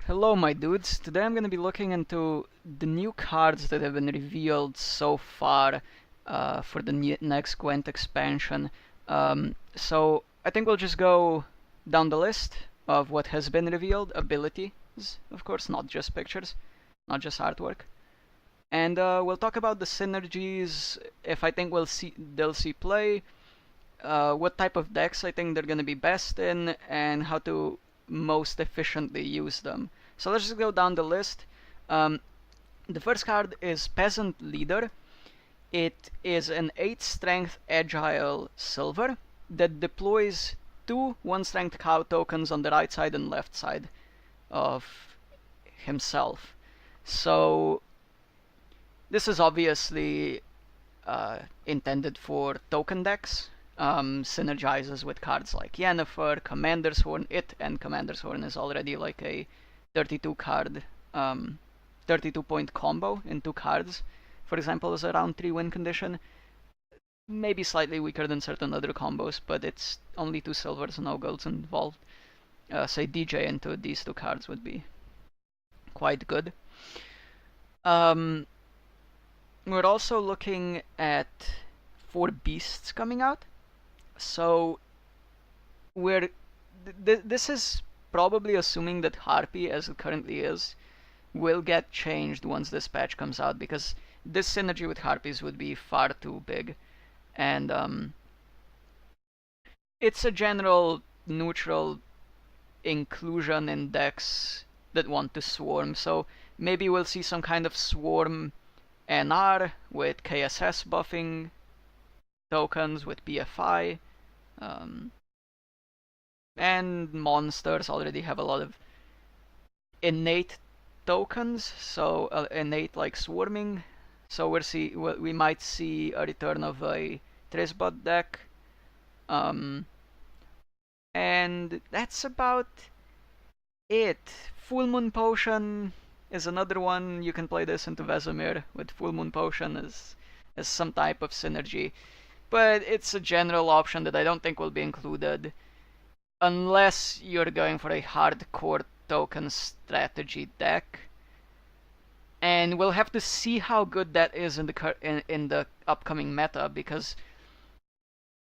Hello my dudes, today I'm going to be looking into the new cards that have been revealed so far for the next Gwent expansion. So I think we'll just go down the list of what has been revealed, abilities, of course, not just pictures, not just artwork. And we'll talk about the synergies, if I think they'll see play, what type of decks I think they're going to be best in, and how to most efficiently use them. So let's just go down the list. The first card is Peasant Leader. It is an 8 strength agile silver that deploys 2 1 strength cow tokens on the right side and left side of himself. So this is obviously intended for token decks. Synergizes with cards like Yennefer, Commander's Horn. And Commander's Horn is already like a 32 card, 32 point combo in 2 cards. For example, as a round 3 win condition. Maybe slightly weaker than certain other combos, but it's only 2 silvers, no golds involved. Say DJ into these 2 cards would be quite good. We're also looking at 4 beasts coming out. So this is probably assuming that Harpy, as it currently is, will get changed once this patch comes out, because this synergy with Harpies would be far too big. And it's a general neutral inclusion in decks that want to swarm, so maybe we'll see some kind of swarm NR with KSS buffing tokens with BFI, and monsters already have a lot of innate tokens, so innate like swarming. So we might see a return of a Trisbot deck, and that's about it. Full Moon Potion is another one. You can play this into Vesemir with Full Moon Potion as some type of synergy. But it's a general option that I don't think will be included unless you're going for a hardcore token strategy deck. And we'll have to see how good that is in the upcoming meta, because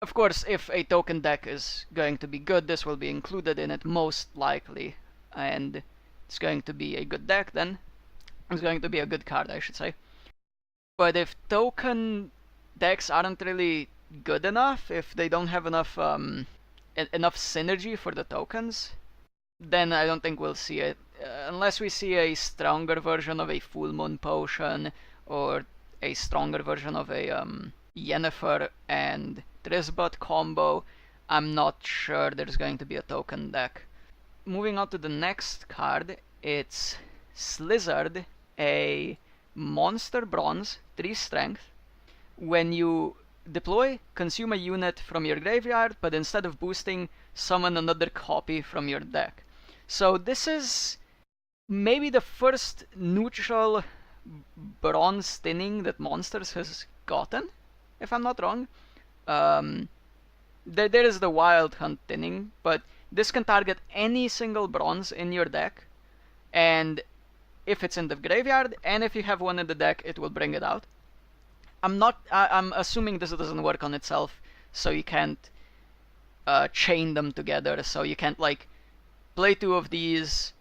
of course if a token deck is going to be good, this will be included in it most likely, and it's going to be a good deck, then it's going to be a good card, I should say. But if token decks aren't really good enough, if they don't have enough enough synergy for the tokens, then I don't think we'll see it, unless we see a stronger version of a Full Moon Potion or a stronger version of a Yennefer and Trisbot combo. I'm not sure there's going to be a token deck. Moving on to the next card, it's Slyzard, a monster bronze, 3 strength. When you deploy, consume a unit from your graveyard, but instead of boosting, summon another copy from your deck. So this is maybe the first neutral bronze thinning that Monsters has gotten, if I'm not wrong. There is the Wild Hunt thinning, but this can target any single bronze in your deck, and if it's in the graveyard, and if you have one in the deck, it will bring it out. I'm assuming this doesn't work on itself, so you can't chain them together. So you can't like play 2 of these,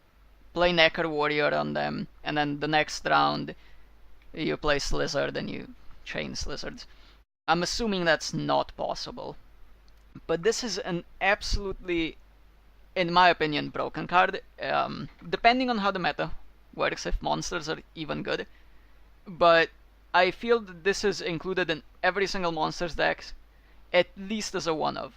play Necker Warrior on them, and then the next round you play Slyzard and you chain Slyzards. I'm assuming that's not possible. But this is an absolutely, in my opinion, broken card. Depending on how the meta works, if monsters are even good. But I feel that this is included in every single monsters deck, at least as a one-of.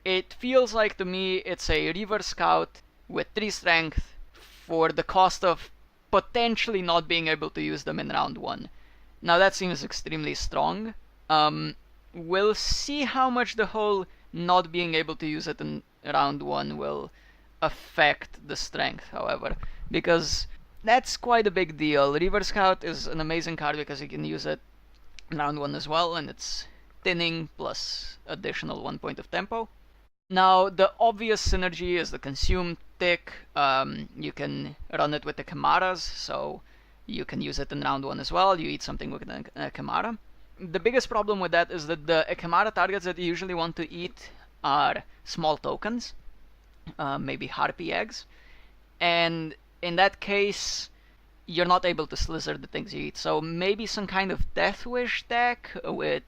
It feels like to me it's a Reaver Scout with 3 strength for the cost of potentially not being able to use them in round 1. Now that seems extremely strong. We'll see how much the whole not being able to use it in round 1 will affect the strength, however, because that's quite a big deal. Reaver Scout is an amazing card because you can use it in round 1 as well, and it's thinning plus additional 1 point of tempo. Now, the obvious synergy is the consume thick. You can run it with the Chimaras, so you can use it in round 1 as well. You eat something with a Chimara. The biggest problem with that is that the Chimara targets that you usually want to eat are small tokens, maybe harpy eggs, and in that case you're not able to Slyzard the things you eat. So maybe some kind of Death Wish deck with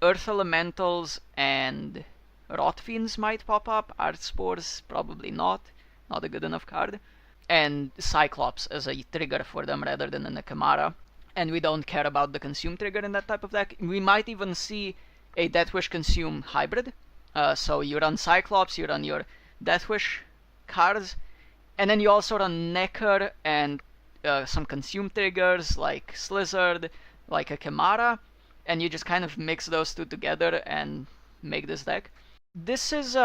Earth Elementals and Rot Fiends might pop up. Art Spores, probably not a good enough card. And Cyclops as a trigger for them rather than in a Chimara. And we don't care about the Consume trigger in that type of deck. We might even see a Death Wish Consume hybrid. So you run Cyclops, you run your Death Wish cards, and then you also run Necker and some Consume triggers like Slyzard, like a Chimara, and you just kind of mix those two together and make this deck. This is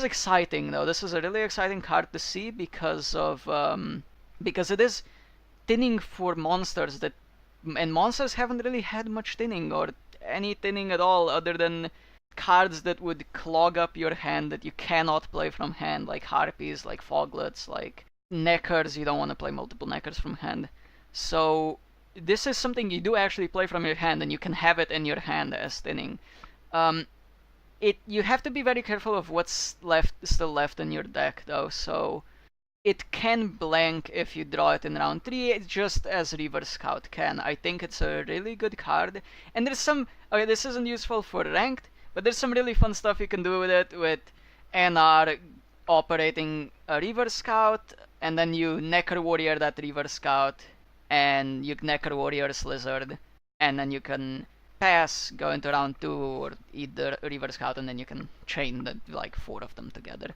exciting though. This is a really exciting card to see because it is thinning for monsters and monsters haven't really had much thinning or any thinning at all other than cards that would clog up your hand that you cannot play from hand, like Harpies, like Foglets, like Neckers. You don't want to play multiple Neckers from hand. So this is something you do actually play from your hand, and you can have it in your hand as thinning. You have to be very careful of what's still left in your deck though, so it can blank if you draw it in round 3, just as Reaver Scout can. I think it's a really good card, and there's some, okay, this isn't useful for ranked, but there's some really fun stuff you can do with it, with NR operating a Reaver Scout, and then you Necker Warrior that Reaver Scout, and you Necker Warrior Slyzard, and then you can pass, go into round 2, or eat the Reaver Scout, and then you can chain like 4 of them together.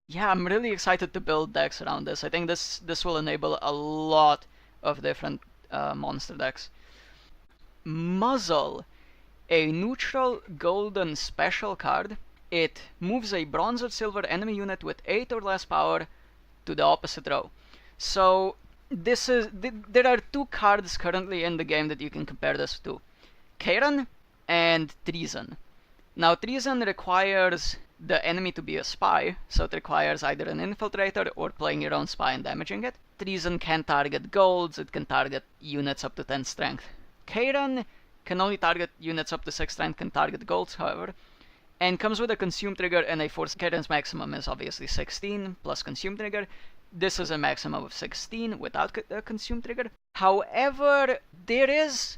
Yeah, I'm really excited to build decks around this. I think this will enable a lot of different monster decks. Muzzle, a neutral golden special card. It moves a bronze or silver enemy unit with 8 or less power to the opposite row. So there are 2 cards currently in the game that you can compare this to. Karen and Treason. Now Treason requires the enemy to be a spy, so it requires either an infiltrator or playing your own spy and damaging it. Treason can target golds, it can target units up to 10 strength. Karen can only target units up to 6 strength, can target golds however, and comes with a consume trigger and a force. Karen's maximum is obviously 16 plus consume trigger. This is a maximum of 16 without a consume trigger. However, there is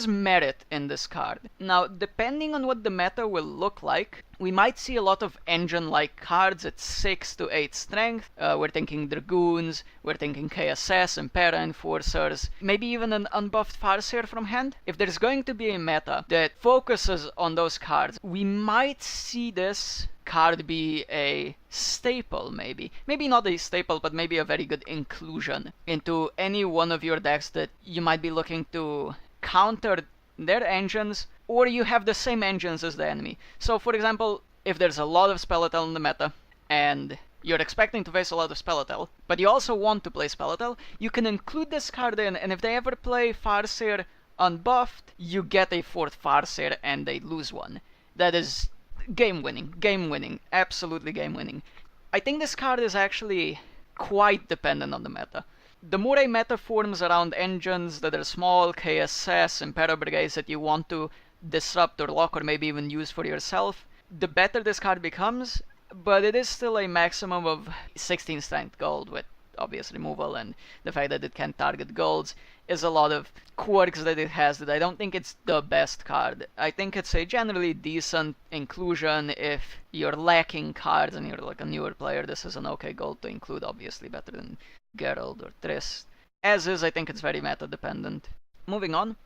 merit in this card. Now, depending on what the meta will look like, we might see a lot of engine-like cards at 6 to 8 strength. We're thinking Dragoons, we're thinking KSS, Impera Enforcers, maybe even an unbuffed Farseer from hand. If there's going to be a meta that focuses on those cards, we might see this card be a staple, maybe not a staple, but maybe a very good inclusion into any one of your decks that you might be looking to counter their engines, or you have the same engines as the enemy. So for example, if there's a lot of Spelletel in the meta and you're expecting to face a lot of Spelletel, but you also want to play Spelletel, you can include this card in, and if they ever play Farseer unbuffed, you get a 4th Farseer and they lose one. That is game winning, absolutely game winning. I think this card is actually quite dependent on the meta. The more a meta forms around engines that are small, KSS, Impera Brigades that you want to disrupt or lock or maybe even use for yourself, the better this card becomes, but it is still a maximum of 16 strength gold with obvious removal, and the fact that it can target golds is a lot of quirks that it has that I don't think it's the best card. I think it's a generally decent inclusion. If you're lacking cards and you're like a newer player, this is an okay gold to include, obviously better than Geralt or Triss. As is, I think it's very meta dependent. Moving on,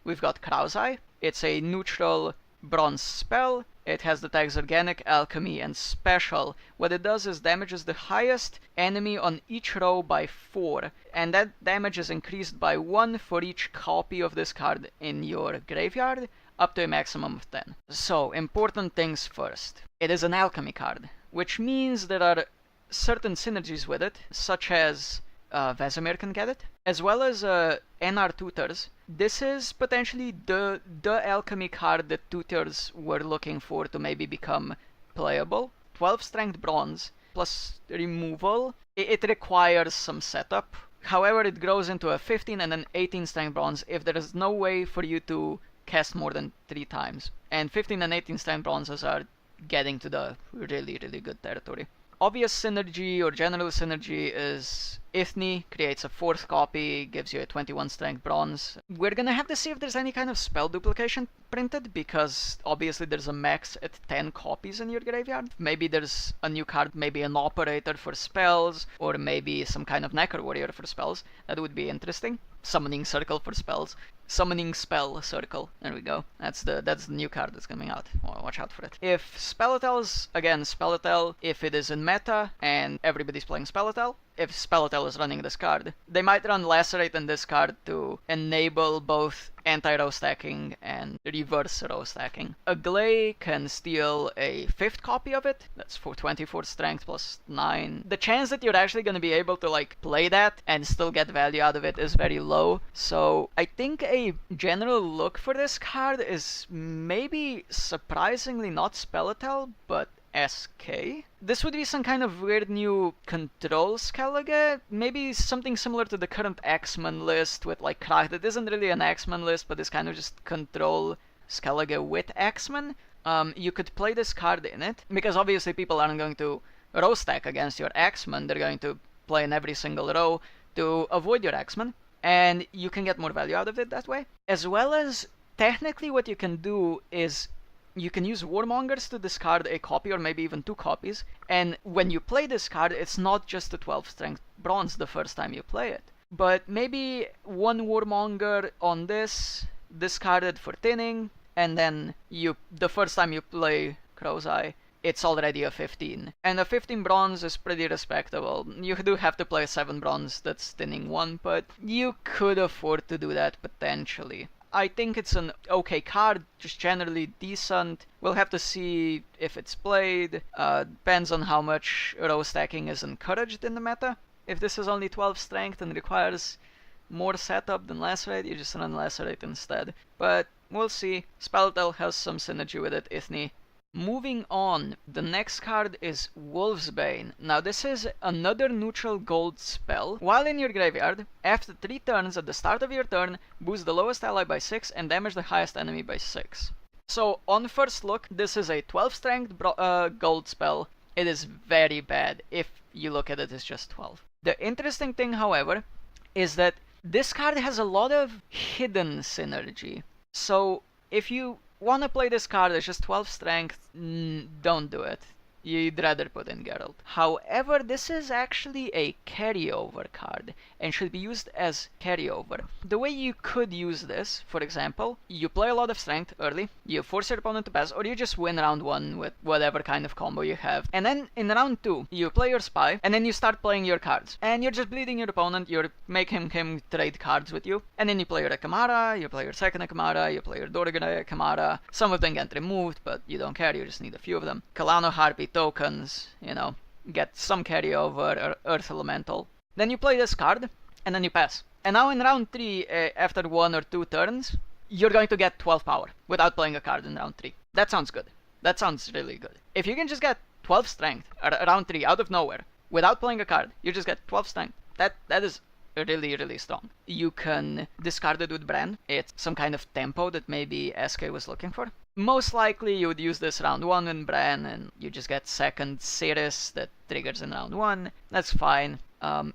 we've got Krausei. It's a neutral bronze spell. It has the tags Organic, Alchemy, and Special. What it does is damages the highest enemy on each row by 4, and that damage is increased by 1 for each copy of this card in your graveyard, up to a maximum of 10. So, important things first. It is an Alchemy card, which means there are certain synergies with it, such as Vesemir can get it, as well as NR Tutors. This is potentially the alchemy card that Tutors were looking for to maybe become playable. 12 strength bronze, plus removal, it requires some setup. However, it grows into a 15 and an 18 strength bronze if there is no way for you to cast more than 3 times. And 15 and 18 strength bronzes are getting to the really, really good territory. Obvious synergy or general synergy is Ithni creates a 4th copy, gives you a 21 strength bronze. We're gonna have to see if there's any kind of spell duplication printed, because obviously there's a max at 10 copies in your graveyard. Maybe there's a new card, maybe an operator for spells, or maybe some kind of Necker Warrior for spells. That would be interesting. Summoning Circle for spells. Summoning Spell Circle. There we go. That's the new card that's coming out. Watch out for it. If Spelletel's, again, Spelletel, if it is in meta and everybody's playing Spelletel, if Spelletel is running this card, they might run Lacerate in this card to enable both anti-row stacking and reverse row stacking. Agley can steal a 5th copy of it. That's for 24 strength plus 9. The chance that you're actually going to be able to like play that and still get value out of it is very low. So I think a general look for this card is maybe surprisingly not Spelletel, but SK. This would be some kind of weird new control Skellige, maybe something similar to the current X-Men list with like Krak. That isn't really an X-Men list, but it's kind of just control Skellige with X-Men. You could play this card in it, because obviously people aren't going to row stack against your X-Men, they're going to play in every single row to avoid your X-Men, and you can get more value out of it that way. As well as, technically what you can do is you can use Warmongers to discard a copy or maybe even 2 copies, and when you play this card, it's not just a 12 strength bronze the first time you play it, but maybe 1 Warmonger on this, discarded for thinning, and then the first time you play Crow's Eye, it's already a 15. And a 15 bronze is pretty respectable. You do have to play a 7 bronze that's thinning 1, but you could afford to do that potentially. I think it's an okay card, just generally decent. We'll have to see if it's played. Depends on how much row stacking is encouraged in the meta. If this is only 12 strength and requires more setup than Lacerate, you just run Lacerate instead. But we'll see. Spelletel has some synergy with it, Ithni. Moving on, the next card is Wolfsbane. Now this is another neutral gold spell. While in your graveyard, after 3 turns at the start of your turn, boost the lowest ally by 6 and damage the highest enemy by 6. So on first look, this is a 12 strength gold spell. It is very bad if you look at it as just 12. The interesting thing, however, is that this card has a lot of hidden synergy. So if you want to play this card as just 12 strength, don't do it. You'd rather put in Geralt. However, this is actually a carryover card and should be used as carryover. The way you could use this, for example, you play a lot of strength early, you force your opponent to pass, or you just win round 1 with whatever kind of combo you have. And then in round 2, you play your spy, and then you start playing your cards. And you're just bleeding your opponent, you're making him trade cards with you. And then you play your Ekamara, you play your second Ekamara, you play your Dorgare Ekamara. Some of them get removed, but you don't care, you just need a few of them. Kalano Harpy tokens, you know, get some carryover or Earth Elemental. Then you play this card, and then you pass. And now in round 3, after 1 or 2 turns, you're going to get 12 power without playing a card in round 3. That sounds good. That sounds really good. If you can just get 12 strength round 3 out of nowhere without playing a card, you just get 12 strength. That is really, really strong. You can discard it with Bran. It's some kind of tempo that maybe SK was looking for. Most likely you would use this round 1 in Bran, and you just get second Ceres that triggers in round 1. That's fine.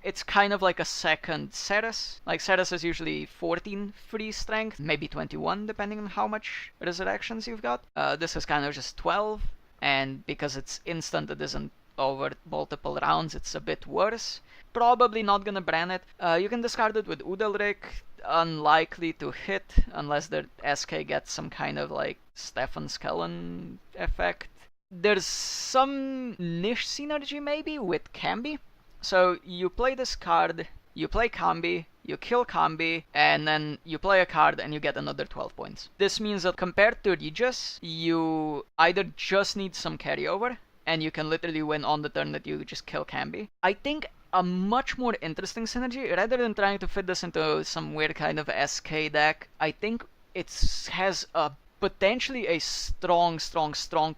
It's kind of like a second Ceres. Like Ceres is usually 14 free strength, maybe 21 depending on how much resurrections you've got. This is kind of just 12, and because it's instant, it isn't over multiple rounds, it's a bit worse. Probably not gonna Bran it. You can discard it with Udalrik. Unlikely to hit unless the SK gets some kind of like Stefan Skellen effect. There's some niche synergy maybe with Cambi. So you play this card, you play Cambi, you kill Cambi, and then you play a card and you get another 12 points. This means that compared to Regis, you either just need some carryover, and you can literally win on the turn that you just kill Cambi. I think a much more interesting synergy, rather than trying to fit this into some weird kind of SK deck, I think it has a potentially a strong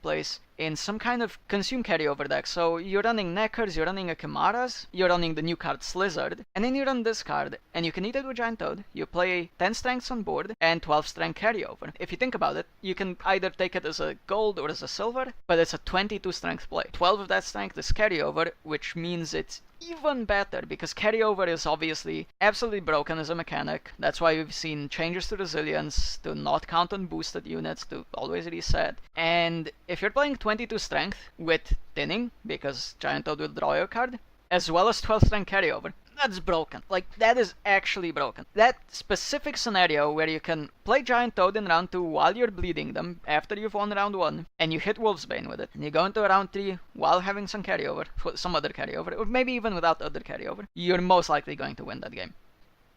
place in some kind of consume carryover deck. So you're running Neckers, you're running Ekamaras, you're running the new card Slyzard, and then you run this card, and you can eat it with Giant Toad, you play 10 strengths on board, and 12 strength carryover. If you think about it, you can either take it as a gold or as a silver, but it's a 22 strength play. 12 of that strength is carryover, which means it's even better, because carryover is obviously absolutely broken as a mechanic. That's why we've seen changes to resilience, to not count on boosted units, to always reset. And if you're playing 22 strength with thinning, because Giant Toad will draw your card, as well as 12 strength carryover, that's broken. Like, that is actually broken. That specific scenario where you can play Giant Toad in round 2 while you're bleeding them after you've won round 1, and you hit Wolfsbane with it, and you go into round 3 while having some carryover, some other carryover, or maybe even without other carryover, you're most likely going to win that game.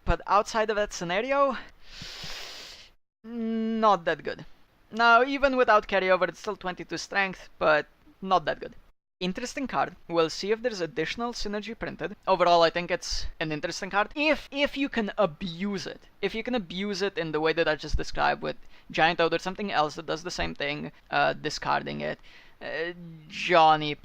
But outside of that scenario, not that good. Now, even without carryover, it's still 22 strength, but not that good. Interesting card. We'll see if there's additional synergy printed. Overall, I think it's an interesting card. If you can abuse it. If you can abuse it in the way that I just described with Giant Toad or something else that does the same thing, discarding it. Johnny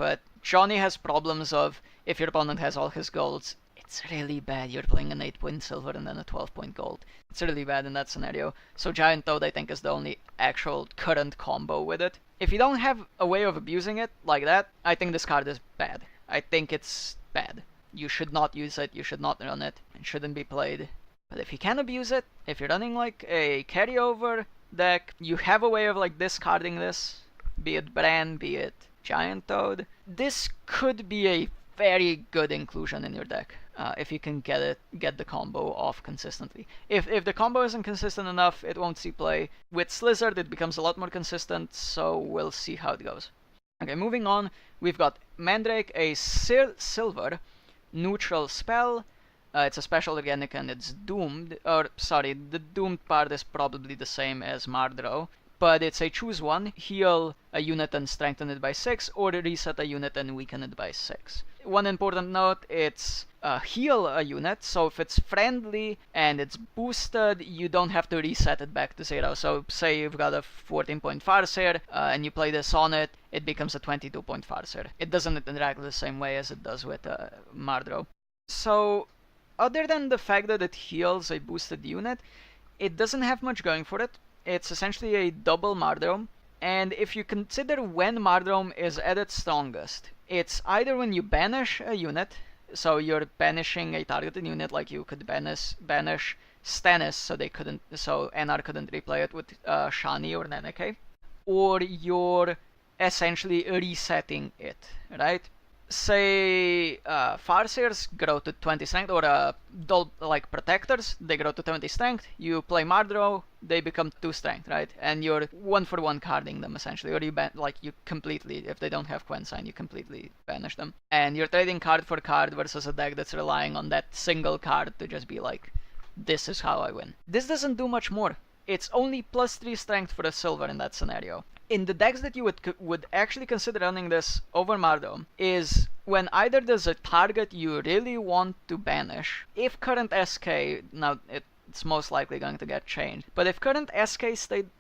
has problems of, if your opponent has all his golds, it's really bad. You're playing an 8-point silver and then a 12-point gold. It's really bad in that scenario. So Giant Toad, I think, is the only actual current combo with it. If you don't have a way of abusing it like that, I think this card is bad. I think it's bad. You should not use it, you should not run it, it shouldn't be played. But if you can abuse it, if you're running like a carryover deck, you have a way of like discarding this, be it Bran, be it Giant Toad. This could be a very good inclusion in your deck. If you can get the combo off consistently. If the combo isn't consistent enough, it won't see play. With Slyzard, it becomes a lot more consistent, so we'll see how it goes. Okay, moving on, we've got Mandrake, a silver neutral spell. It's a special organic and it's doomed, or sorry, the doomed part is probably the same as Mardro, but it's a choose one, heal a unit and strengthen it by 6, or reset a unit and weaken it by 6. One important note, it's heal a unit, so if it's friendly and it's boosted, you don't have to reset it back to 0. So say you've got a 14-point Farseer and you play this on it, it becomes a 22-point Farseer. It doesn't interact the same way as it does with Mardro. So other than the fact that it heals a boosted unit, it doesn't have much going for it. It's essentially a double Mardrome, and if you consider when Mardrome is at its strongest, it's either when you banish a unit, so you're banishing a targeted unit, like you could banish Stannis, so NR couldn't replay it with Shani or Neneke, or you're essentially resetting it, right? Say Farseers grow to 20 strength, or like Protectors, they grow to 20 strength, you play Mardro, they become 2 strength, right? And you're 1-for-1 carding them essentially, or you completely, if they don't have Quen Sign, you completely banish them. And you're trading card for card versus a deck that's relying on that single card to just be like, this is how I win. This doesn't do much more. It's only +3 strength for a silver in that scenario. In the decks that you would actually consider running this over Mardrome is when either there's a target you really want to banish. If current SK, now it's most likely going to get changed, but if current SK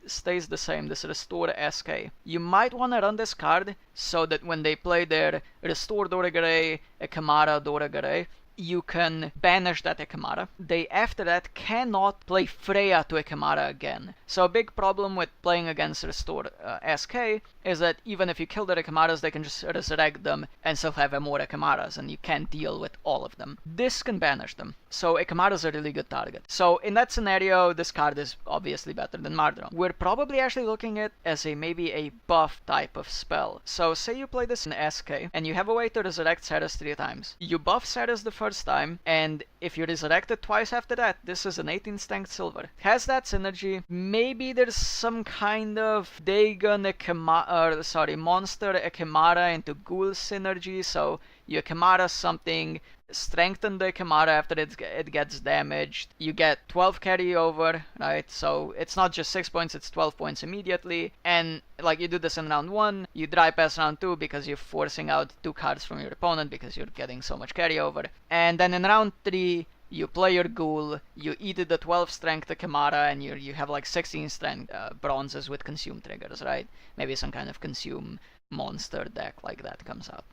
stays the same, this Restore SK, you might want to run this card so that when they play their Restore Doregaray, Ekamara Doregaray, you can banish that Ekamara. They, after that, cannot play Freya to Ekamara again. So a big problem with playing against Restore SK is that even if you kill the Ekamaras, they can just resurrect them and still have more Ekamaras, and you can't deal with all of them. This can banish them. So Ekamara is a really good target. So in that scenario, this card is obviously better than Mardrome. We're probably actually looking at it as maybe a buff type of spell. So say you play this in SK, and you have a way to resurrect Ceres 3 times. You buff Ceres the first time, and if you resurrect it twice after that, this is an 18 strength silver. Has that synergy. Maybe there's some kind of Dagon Monster Ekimara into Ghoul synergy, so you Ekimara something, strengthen the Ekimara after it gets damaged, you get 12 carryover, right? So it's not just 6 points, it's 12 points immediately, and like you do this in round 1, you dry pass round 2 because you're forcing out 2 cards from your opponent because you're getting so much carryover, and then in round 3, you play your Ghoul, you eat the 12 strength Ekimara, and you have like 16 strength bronzes with consume triggers, right? Maybe some kind of consume monster deck like that comes out.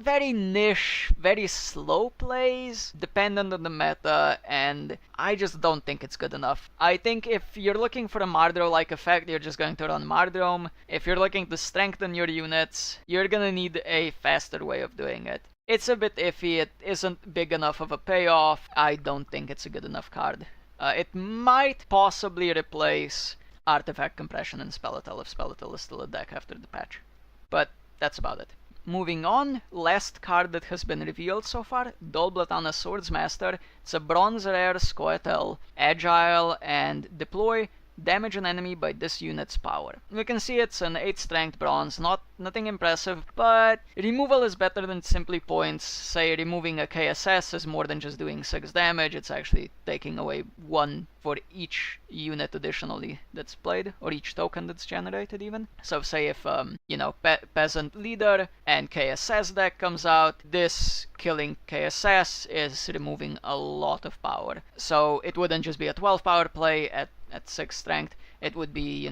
Very niche, very slow plays, dependent on the meta, and I just don't think it's good enough. I think if you're looking for a Mardro-like effect, you're just going to run Mardrome. If you're looking to strengthen your units, you're gonna need a faster way of doing it. It's a bit iffy, it isn't big enough of a payoff. I don't think it's a good enough card. It might possibly replace Artifact Compression and Speletal if Speletal is still a deck after the patch. But that's about it. Moving on, last card that has been revealed so far, Dol Blathana Swordmaster. It's a bronze rare Scoia'tael, agile, and deploy, damage an enemy by this unit's power. You can see it's an 8 strength bronze, nothing impressive, but removal is better than simply points. Say removing a KSS is more than just doing 6 damage, it's actually taking away 1 for each unit additionally that's played, or each token that's generated even. So say if, Peasant Leader and KSS deck comes out, this killing KSS is removing a lot of power. So it wouldn't just be a 12 power play at 6 strength, it would be,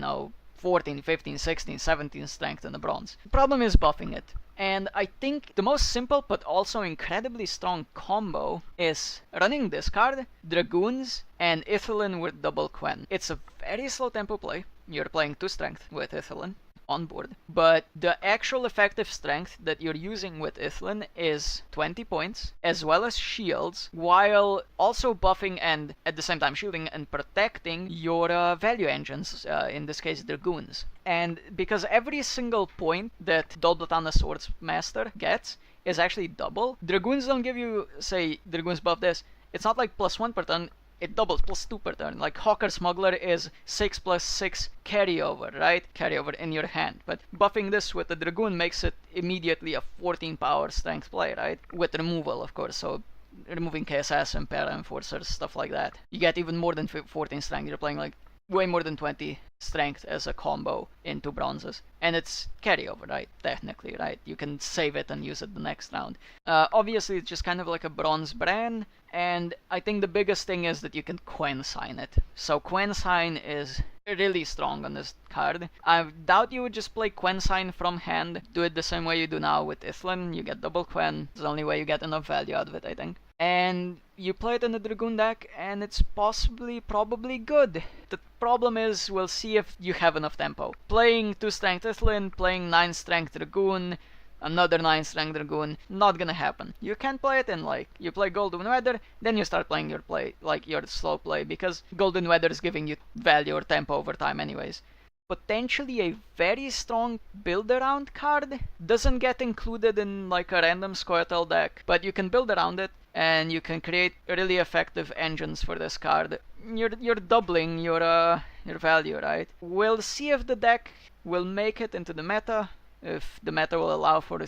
14, 15, 16, 17 strength in the bronze. The problem is buffing it. And I think the most simple but also incredibly strong combo is running this card, Dragoons, and Ithilin with double Quen. It's a very slow tempo play. You're playing 2 strength with Ithilin on board, but the actual effective strength that you're using with Ithilin is 20 points, as well as shields, while also buffing and at the same time shielding and protecting your value engines, in this case Dragoons. And because every single point that Dol Blathana Swordmaster gets is actually double, Dragoons don't give you, say, Dragoons buff this, it's not like +1 per turn, it doubles, +2 per turn. Like Hawker Smuggler is 6 + 6 carryover, right? Carryover in your hand. But buffing this with the Dragoon makes it immediately a 14 power strength play, right? With removal, of course, so removing KSS and Para Enforcers, stuff like that. You get even more than 14 strength, you're playing like way more than 20 strength as a combo into bronzes. And it's carryover, right? Technically, right? You can save it and use it the next round. Obviously, it's just kind of like a bronze Bran, and I think the biggest thing is that you can Quen sign it. So Quen sign is really strong on this card. I doubt you would just play Quen sign from hand. Do it the same way you do now with Ithilin. You get double Quen. It's the only way you get enough value out of it, I think. And you play it in the Dragoon deck, and it's probably good. The problem is, we'll see if you have enough tempo. Playing 2 strength Ithilin, playing 9 strength Dragoon, another 9 strength Dragoon, not gonna happen. You can play it in you play Golden Weather, then you start playing your slow play, because Golden Weather is giving you value or tempo over time anyways. Potentially a very strong build around card, doesn't get included in a random Scoia'tael deck, but you can build around it, and you can create really effective engines for this card. You're doubling your value, right? We'll see if the deck will make it into the meta, if the meta will allow for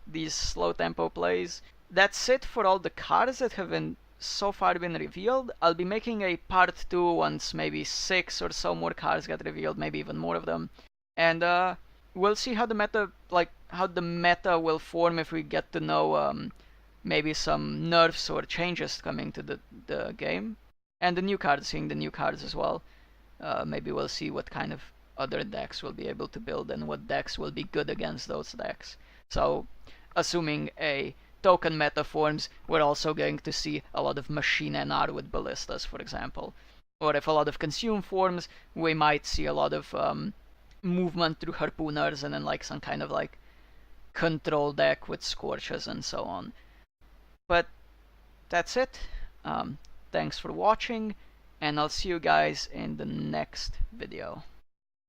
these slow tempo plays. That's it for all the cards that have so far been revealed. I'll be making a part 2 once maybe 6 or so more cards get revealed, maybe even more of them. And we'll see how the meta will form if we get to know maybe some nerfs or changes coming to the game. And the new cards, seeing the new cards as well. Maybe we'll see what kind of other decks we'll be able to build and what decks will be good against those decks. So, assuming a token meta forms, we're also going to see a lot of machine NR with ballistas, for example. Or if a lot of consume forms, we might see a lot of movement through harpooners, and then some kind of control deck with scorches and so on. But that's it. Thanks for watching, and I'll see you guys in the next video.